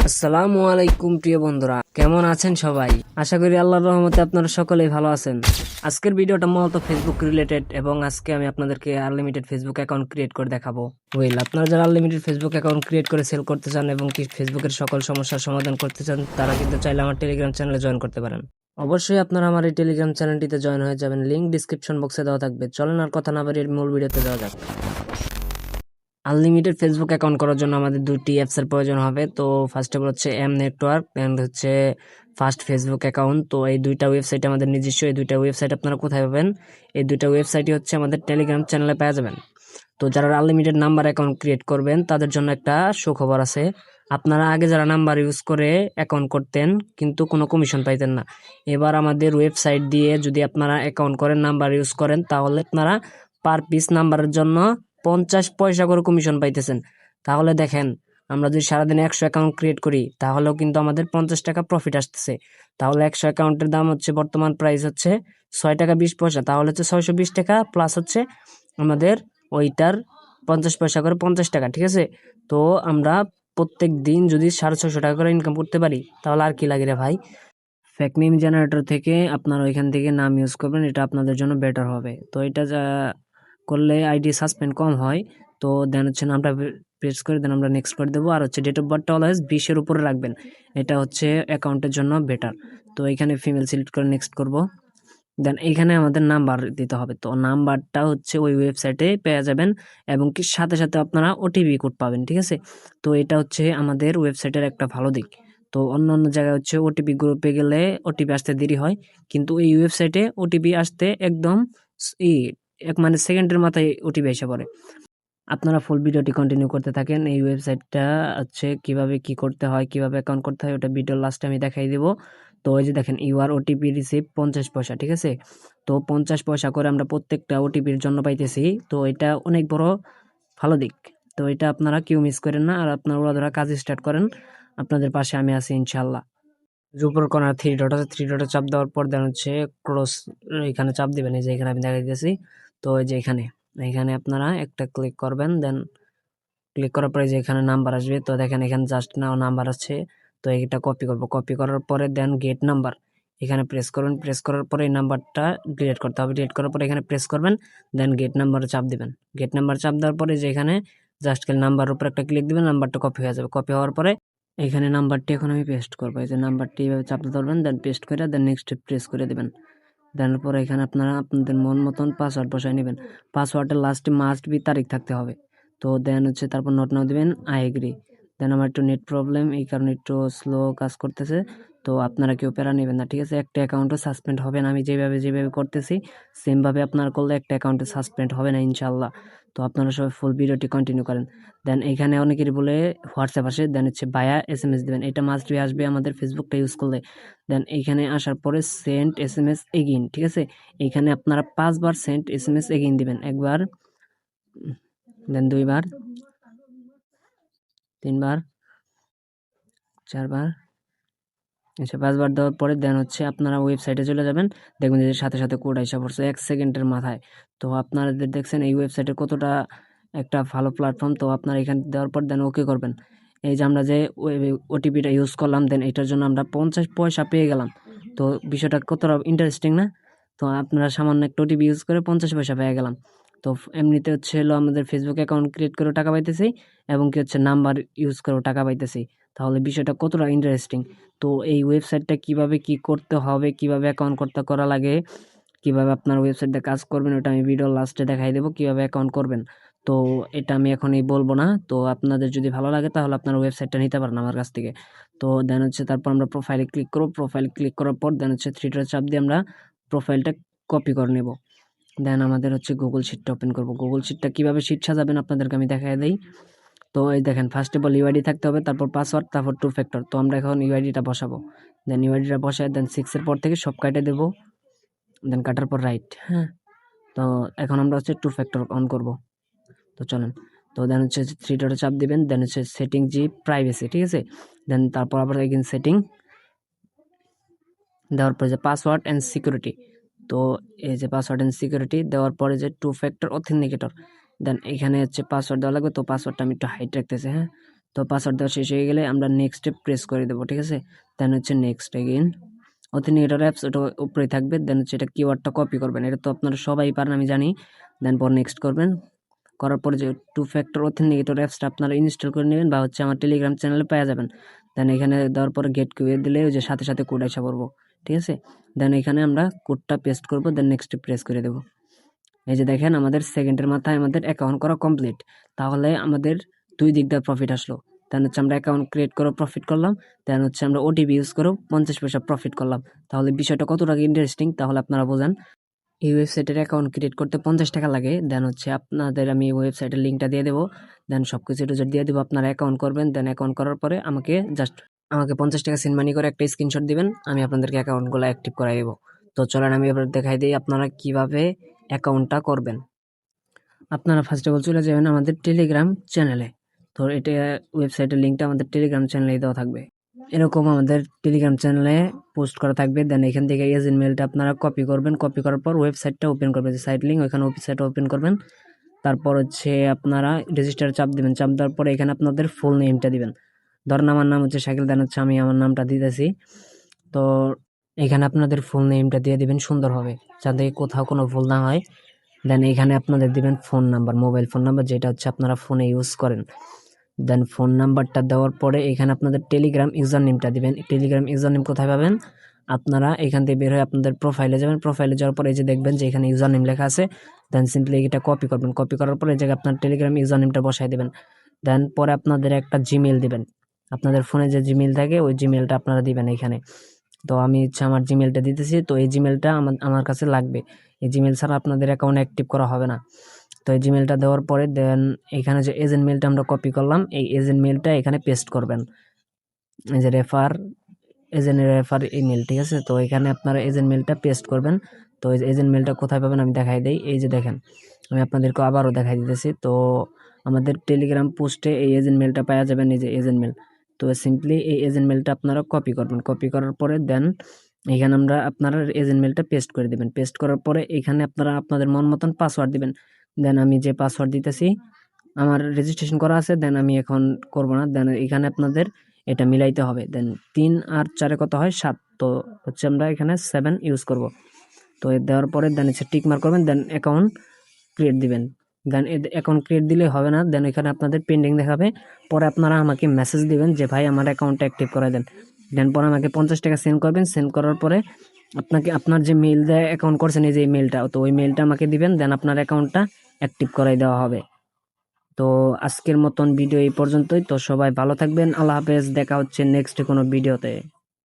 আসসালামু আলাইকুম প্রিয় বন্ধুরা, কেমন আছেন সবাই? আশা করি আল্লাহর রহমতে আপনারা সকলেই ভালো আছেন। আজকের ভিডিওটা মূলত ফেসবুক রিলেটেড এবং আজকে আমি আপনাদেরকে আনলিমিটেড ফেসবুক অ্যাকাউন্ট ক্রিয়েট করে দেখাবো। আপনারা যারা আনলিমিটেড ফেসবুক অ্যাকাউন্ট ক্রিয়েট করে সেল করতে চান এবং কি ফেসবুকের সকল সমস্যার সমাধান করতে চান, তারা কিন্তু চাইলে আমার টেলিগ্রাম চ্যানেলে জয়েন করতে পারেন। অবশ্যই আপনারা আমার এই টেলিগ্রাম চ্যানেলটিতে জয়েন হয়ে যাবেন, লিংক ডিসক্রিপশন বক্সে দেওয়া থাকবে। চলেন আর কথা না বাড়িয়ে মূল ভিডিওতে যাওয়া যাক। আনলিমিটেড ফেসবুক অ্যাকাউন্ট করার জন্য আমাদের দুটি অ্যাপসের প্রয়োজন হবে। তো ফার্স্ট অফ অল হচ্ছে এম নেটওয়ার্ক অ্যান্ড হচ্ছে ফার্স্ট ফেসবুক অ্যাকাউন্ট। তো এই দুইটা ওয়েবসাইট আমাদের নিজস্ব। এই দুইটা ওয়েবসাইট আপনারা কোথায় পাবেন? এই দুইটা ওয়েবসাইটই হচ্ছে আমাদের টেলিগ্রাম চ্যানেলে পেয়ে যাবেন। তো যারা আনলিমিটেড নাম্বার অ্যাকাউন্ট ক্রিয়েট করবেন তাদের জন্য একটা সুখবর আছে। আপনারা আগে যারা নাম্বার ইউজ করে অ্যাকাউন্ট করতেন কিন্তু কোনো কমিশন পাইতেন না, এবার আমাদের ওয়েবসাইট দিয়ে যদি আপনারা অ্যাকাউন্ট করেন, নাম্বার ইউজ করেন, তাহলে আপনারা পার পিস নাম্বারের জন্য 50 পয়সা করে কমিশন পাইতেছেন। তাহলে দেখেন, আমরা যদি সারাদিনে 100 অ্যাকাউন্ট ক্রিয়েট করি তাহলেও কিন্তু আমাদের 50 টাকা প্রফিট আসতেছে। তাহলে 100 অ্যাকাউন্টের দাম হচ্ছে, বর্তমান প্রাইস হচ্ছে 6 টাকা 20 পয়সা। তাহলে হচ্ছে 620 টাকা প্লাস হচ্ছে আমাদের ওইটার 50 পয়সা করে 50 টাকা, ঠিক আছে? তো আমরা প্রত্যেক দিন যদি 650 টাকা করে ইনকাম করতে পারি তাহলে আর কি লাগে রে ভাই। ফেক নেম জেনারেটর থেকে আপনারা ওইখান থেকে নাম ইউজ করবেন, এটা আপনাদের জন্য বেটার হবে। তো এটা যা করলে আইডি সাসপেন্ড কম হয়। তো দেন হচ্ছে নামটা প্রেস করে দেন আমরা নেক্সট করে দেবো। আর হচ্ছে ডেট অফ বার্থটা অলওয়েজ 20-এর উপরে রাখবেন, এটা হচ্ছে অ্যাকাউন্টের জন্য বেটার। তো এখানে ফিমেল সিলেক্ট করে নেক্সট করব। দেন এইখানে আমাদের নাম্বার দিতে হবে। তো নাম্বারটা হচ্ছে ওই ওয়েবসাইটে পেয়ে যাবেন এবং কি সাথে সাথে আপনারা ওটিপি কোড পাবেন, ঠিক আছে? তো এটা হচ্ছে আমাদের ওয়েবসাইটের একটা ভালো দিক। তো অন্য অন্য জায়গায় হচ্ছে ওটিপি গ্রুপে গেলে ওটিপি আসতে দেরি হয়, কিন্তু এই ওয়েবসাইটে ওটিপি আসতে একদম ই মানে সেকেন্ডের মাথায় ওটিপি এসে পড়ে। আপনারা ফুল ভিডিওটি কন্টিনিউ করতে থাকেন। এই ওয়েবসাইটটা হচ্ছে কিভাবে কি করতে হয়, কিভাবে অ্যাকাউন্ট করতে হয়, ওটা ভিডিওর লাস্টে আমি দেখাই দিব। তো এই যে দেখেন, ইউআর ওটিপি রিসিভ 50 পয়সা, ঠিক আছে? তো 50 পয়সা করে আমরা প্রত্যেকটা ওটিপির জন্য পাইতেছি। তো এটা অনেক বড় ভালো দিক। তো এটা আপনারা কেউ মিস করেন না, আর আপনারা ওরা কাজ স্টার্ট করেন। আপনাদের পাশে আমি আছি ইনশাল্লাহ। উপর কোণার থ্রি ডট আছে, থ্রি ডটে চাপ দেওয়ার পর দেন হচ্ছে ক্রস, এখানে চাপ দিবেন। এই যে এখানে আমি দেখাই দিয়েছি। তো এই যে এখানে এখানে আপনারা একটা ক্লিক করবেন। দেন ক্লিক করার পরে যে এখানে নাম্বার আসবে, তো দেখেন এখানে জাস্ট নাও নাম্বার আছে। তো এটা কপি করব, কপি করার পরে দেন গেট নাম্বার এখানে প্রেস করবেন। প্রেস করার পরে এই নাম্বারটা ডিলিট করতে হবে। ডিলিট করার পরে এখানে প্রেস করবেন, দেন গেট নাম্বারে চাপ দিবেন। গেট নাম্বার চাপ দেওয়ার পরে যে এখানে জাস্ট নাম্বার উপর একটা ক্লিক দিবেন, নাম্বারটা কপি হয়ে যাবে। কপি হওয়ার পরে এখানে নাম্বারটি এখন আমি পেস্ট করবো। এই যে নাম্বারটি এইভাবে চাপতে ধরবেন, দেন পেস্ট করে দেন নেক্সট প্রেস করে দেবেন। দেওয়ার পরে এখানে আপনারা আপনাদের মন মতন পাসওয়ার্ড বসায় নেবেন। পাসওয়ার্ডের লাস্টে মাস্ট বি তারিখ থাকতে হবে। তো দেন হচ্ছে তারপর নোট নাও দিবেন, আই এগ্রি। দেন আমার একটু নেট প্রবলেম, এই কারণে একটু স্লো কাজ করতেছে। তো আপনারা কেউ প্যারা নেবেন না, ঠিক আছে? একটা অ্যাকাউন্টও সাসপেন্ড হবে না। আমি যেভাবে করতেছি সেমভাবে আপনারা করলে একটা অ্যাকাউন্টে সাসপেন্ড হবে না ইনশাল্লাহ। তো আপনারা সবাই ফুল ভিডিওটি কন্টিনিউ করেন। দেন এইখানে অনেকেরই বলে হোয়াটসঅ্যাপ আসে, দেন হচ্ছে বায়া SMS দেবেন। এটা মাস্ট বি আসবে আমাদের ফেসবুকটা ইউজ করলে। দেন এইখানে আসার পরে সেন্ড SMS এগেইন, ঠিক আছে? এইখানে আপনারা 5 বার সেন্ড SMS এগেইন দিবেন। একবার, দেন 2 বার, 3 বার, 4 বার, আচ্ছা 5 বার দেওয়ার পরে দেন হচ্ছে আপনারা ওয়েবসাইটে চলে যাবেন। দেখবেন যে সাথে সাথে কোড আইসা পড়ছে 1 সেকেন্ডের মাথায়। তো আপনারা দেখছেন এই ওয়েবসাইটের কতটা একটা ভালো প্ল্যাটফর্ম। তো আপনারা এখানে দেওয়ার পর দেন ওকে করবেন। এই যে আমরা যে ওটিপিটা ইউজ করলাম, দেন এটার জন্য আমরা 50 পয়সা পেয়ে গেলাম। তো বিষয়টা কতটা ইন্টারেস্টিং না? তো আপনারা সামান্য একটা ওটিপি ইউজ করে 50 পয়সা পেয়ে গেলাম। তো এমনিতে হচ্ছে হলো আমাদের ফেসবুক অ্যাকাউন্ট ক্রিয়েট করেও টাকা পাইতেছি এবং কি হচ্ছে নাম্বার ইউজ করেও টাকা পাইতেছি। তাহলে বিষয়টা কতটা ইন্টারেস্টিং। তো এই ওয়েবসাইটটা কিভাবে কি করতে হবে, কিভাবে অ্যাকাউন্ট করা লাগে, কিভাবে আপনার ওয়েবসাইটে কাজ করবেন, ওটা আমি ভিডিওর লাস্টে দেখাই দেবো কিভাবে অ্যাকাউন্ট করবেন। তো এটা আমি এখনই বলবো না। তো আপনাদের যদি ভালো লাগে তাহলে আপনার ওয়েবসাইটটা নিতে পারেন আমার কাছ থেকে। তো দেন হচ্ছে তারপর আমরা প্রোফাইলে ক্লিক করবো। প্রোফাইল ক্লিক করার পর দেন হচ্ছে থ্রি ডট চাপ দিয়ে আমরা প্রোফাইলটা কপি করে নেব। দেন আমাদের হচ্ছে গুগল শিটটা ওপেন করব। গুগল শিটটা কিভাবে শিট সাজাবেন আপনাদেরকে আমি দেখাই দেই। তো এই দেখেন, ফার্স্ট অফ অল ইউআইডি থাকতে হবে, তারপর পাসওয়ার্ড, তারপর 2 ফ্যাক্টর। তো আমরা এখন ইউআইডিটা বসাবো। দেন ইউআইডিটা বসায় দেন 6 এর পর থেকে সব কাটে দেবো। দেন কাটার পর রাইট, হ্যাঁ। তো এখন আমরা হচ্ছে 2 ফ্যাক্টর অন করব। তো চলেন। তো দেন হচ্ছে 3 ডটে চাপ দিবেন, দেন হচ্ছে সেটিং জি প্রাইভেসি, ঠিক আছে? দেন তারপর আবার এগেন সেটিং দেওয়ার পরে যে পাসওয়ার্ড অ্যান্ড সিকিউরিটি। তো এই যে পাসওয়ার্ড অ্যান্ড সিকিউরিটি দেওয়ার পরে যে 2 ফ্যাক্টর অথেন্টিকেটর, দেন এখানে হচ্ছে পাসওয়ার্ড দেওয়া লাগবে। তো পাসওয়ার্ডটা আমি একটু হাইট রাখতেছি, হ্যাঁ। তো পাসওয়ার্ড দেওয়া শেষ হয়ে গেলে আমরা নেক্সটে প্রেস করে দেবো, ঠিক আছে। দেন হচ্ছে নেক্সট এগেইন অথেন্টিকেটর অ্যাপস, ওটা উপরে থাকবে। দেন হচ্ছে এটা কিওয়ার্ডটা কপি করবেন, এটা তো আপনারা সবাই পারেন আমি জানি। দেন পর নেক্সট করবেন, করার পরে যে 2 ফ্যাক্টর অথেন্টিকেটর অ্যাপসটা আপনারা ইনস্টল করে নেবেন বা হচ্ছে আমার টেলিগ্রাম চ্যানেলে পেয়ে যাবেন। দেন এখানে দেওয়ার পরে গেট কিউএ দিলে ওই যে সাথে সাথে কোড আসা পড়বো, ঠিক আছে। দেন এখানে আমরা কোডটা পেস্ট করবো, দেন নেক্সটে প্রেস করে দেবো। এই যে দেখেন আমাদের সেকেন্ডের মাথায় আমাদের অ্যাকাউন্ট করা কমপ্লিট। তাহলে আমাদের 2 দিক দিয়ে প্রফিট আসলো। দেন হচ্ছে আমরা অ্যাকাউন্ট ক্রিয়েট করে প্রফিট করলাম, দেন হচ্ছে আমরা ওটিপি ইউজ করেও 50 পয়সা প্রফিট করলাম। তাহলে বিষয়টা কতটা ইন্টারেস্টিং তাহলে আপনারা বোঝেন। এই ওয়েবসাইটের অ্যাকাউন্ট ক্রিয়েট করতে 50 টাকা লাগে। দেন হচ্ছে আপনাদের আমি ওয়েবসাইটের লিঙ্কটা দিয়ে দেবো। দেন সব কিছু দিয়ে দেবো, আপনারা অ্যাকাউন্ট করবেন। দেন অ্যাকাউন্ট করার পরে আমাকে 50 টাকা সেন্ড মানি করে একটা স্ক্রিনশট দিবেন, আমি আপনাদেরকে অ্যাকাউন্টগুলো অ্যাক্টিভ করাই দেবো। তো চলেন আমি এবার দেখাই দিই আপনারা কিভাবে অ্যাকাউন্টটা করবেন। আপনারা ফার্স্ট অফ অল চলে যাবেন আমাদের টেলিগ্রাম চ্যানেলে। তো এটা ওয়েবসাইটের লিঙ্কটা আমাদের টেলিগ্রাম চ্যানেলেই দেওয়া থাকবে। এরকম আমাদের টেলিগ্রাম চ্যানেলে পোস্ট করা থাকবে। দেন এখান থেকে এজেন্ট মেলটা আপনারা কপি করবেন, কপি করার পর ওয়েবসাইটটা ওপেন করবেন, যে সাইট লিঙ্ক ওইখানে ওয়েবসাইট ওপেন করবেন। তারপর হচ্ছে আপনারা রেজিস্টার চাপ দিবেন, চাপ দেওয়ার পরে এখানে আপনাদের ফুল নেমটা দিবেন। ধরেন আমার নাম হচ্ছে শাকিল, দেন হচ্ছে আমি আমার নামটা দিতেছি। তো এখানে আপনাদের ফুল নেমটা দিয়ে দিবেন সুন্দরভাবে, যাতে কোথাও কোনো ভুল না হয়। দেন এখানে আপনাদের দিবেন phone number, mobile phone number যেটা হচ্ছে আপনারা ফোনে ইউজ করেন। দেন ফোন নাম্বারটা দেওয়ার পরে এখানে আপনাদের টেলিগ্রাম ইউজার নেমটা দিবেন। টেলিগ্রাম ইউজার নেম কোথায় পাবেন? আপনারা এখান থেকে বের হয়ে আপনাদের প্রোফাইলে যাবেন, প্রোফাইলে যাওয়ার পরে এই যে দেখবেন যে এখানে ইউজার নেম লেখা আছে। দেন সিম্পলি এটা কপি করবেন, কপি করার পরে এই জায়গায় আপনার টেলিগ্রাম ইউজার নেমটা বসাই দেবেন। দেন পরে আপনাদের একটা জিমেল দিবেন, আপনাদের ফোনে যে জিমেল থাকে ওই জিমেলটা আপনারা দিবেন এখানে। তো আমি হচ্ছে আমার জিমেলটা দিতেছি, তো এই জিমেলটা আমার কাছে লাগবে। এই জিমেল ছাড়া আপনাদের অ্যাকাউন্ট অ্যাক্টিভ করা হবে না। তো এই জিমেলটা দেওয়ার পরে দেন এখানে যে এজেন্ট মেলটা আমরা কপি করলাম, এই এজেন্ট মেলটা এখানে পেস্ট করবেন। এই যে রেফার ইমেল, ঠিক আছে। তো এখানে আপনারা এজেন্ট মেলটা পেস্ট করবেন। তো এই এজেন্ট মেলটা কোথায় পাবেন আমি দেখাই দেই। এই যে দেখেন আমি আপনাদেরকে আবারও দেখাই দিতেছি। তো আমাদের টেলিগ্রাম পোস্টে এই এজেন্ট মেলটা পাওয়া যাবেন, এই যে এজেন্ট মেল। তো সিম্পলি এই এজেন্ট মেলটা আপনারা কপি করবেন, কপি করার পরে দেন এখানে আপনারা এজেন্ট মেলটা পেস্ট করে দেবেন। পেস্ট করার পরে এখানে আপনারা আপনাদের মন মতন পাসওয়ার্ড দিবেন। দেন আমি যে পাসওয়ার্ড দিতেছি আমার রেজিস্ট্রেশন করা আছে, দেন আমি এখন করব না। দেন এখানে আপনাদের এটা মিলাইতে হবে। দেন 3 আর 4 কত হয় 7, তো হচ্ছে আমরা এখানে 7 ইউজ করব। তো দেওয়ার পরে দেন হচ্ছে টিক মার্ক করবেন, দেন অ্যাকাউন্ট ক্রিয়েট দিবেন। দেন অ্যাকাউন্ট ক্রিয়েট দিলে হবে না, দেন এখানে আপনাদের পেন্ডিং দেখাবে। পরে আপনারা আমাকে মেসেজ দিবেন যে ভাই আমার অ্যাকাউন্টটা অ্যাক্টিভ করে দেন। দেন পরে আমাকে 50 টাকা সেন্ড করবেন। সেন্ড করার পরে আপনাকে আপনার যে মেইল দিয়ে অ্যাকাউন্ট করছেন এই যে মেইলটা, তো ওই মেইলটা আমাকে দিবেন। দেন আপনার অ্যাকাউন্টটা অ্যাক্টিভ করাই দেওয়া হবে। তো আজকের মতন ভিডিও এই পর্যন্তই। তো সবাই ভালো থাকবেন, আল্লাহ হাফেজ, দেখা হচ্ছে নেক্সট কোনো ভিডিওতে।